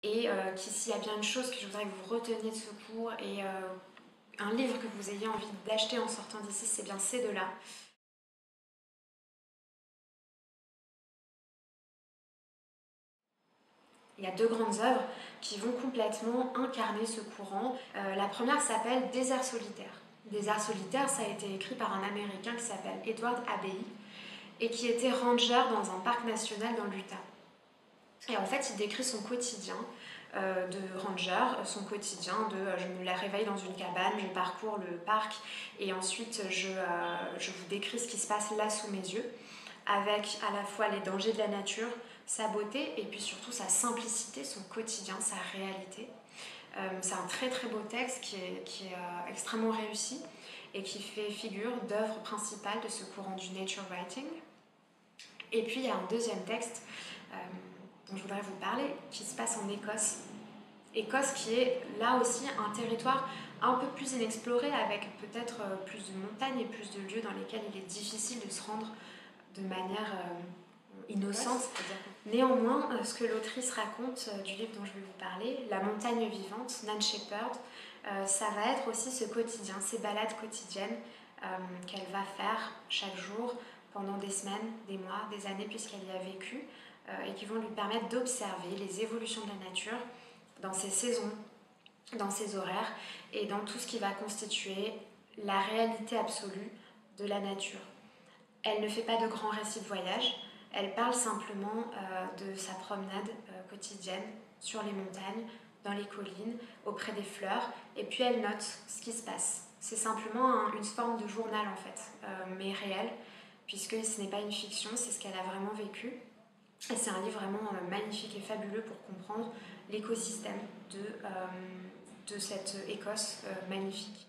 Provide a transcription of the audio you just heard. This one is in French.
Et s'il y a bien une chose que je voudrais que vous reteniez de ce cours et un livre que vous ayez envie d'acheter en sortant d'ici, c'est bien ces deux-là. Il y a deux grandes œuvres qui vont complètement incarner ce courant. La première s'appelle Désert solitaire. Désert solitaire, ça a été écrit par un Américain qui s'appelle Edward Abbey et qui était ranger dans un parc national dans l'Utah. Et en fait, il décrit son quotidien de ranger, son quotidien de je me réveille dans une cabane, je parcours le parc et ensuite je vous décris ce qui se passe là sous mes yeux, avec à la fois les dangers de la nature, sa beauté et puis surtout sa simplicité, son quotidien, sa réalité. C'est un très très beau texte qui est extrêmement réussi et qui fait figure d'œuvre principale de ce courant du nature writing. Et puis il y a un deuxième texte dont je voudrais vous parler, qui se passe en Écosse. Écosse qui est là aussi un territoire un peu plus inexploré, avec peut-être plus de montagnes et plus de lieux dans lesquels il est difficile de se rendre de manière innocente. Néanmoins, ce que l'autrice raconte du livre dont je vais vous parler, La montagne vivante, Nan Shepherd, ça va être aussi ce quotidien, ces balades quotidiennes qu'elle va faire chaque jour pendant des semaines, des mois, des années, puisqu'elle y a vécu, et qui vont lui permettre d'observer les évolutions de la nature dans ses saisons, dans ses horaires et dans tout ce qui va constituer la réalité absolue de la nature. Elle ne fait pas de grands récits de voyage, elle parle simplement de sa promenade quotidienne sur les montagnes, dans les collines, auprès des fleurs, et puis elle note ce qui se passe. C'est simplement une forme de journal en fait, mais réel, puisque ce n'est pas une fiction, c'est ce qu'elle a vraiment vécu. Et c'est un livre vraiment magnifique et fabuleux pour comprendre l'écosystème de cette Écosse magnifique.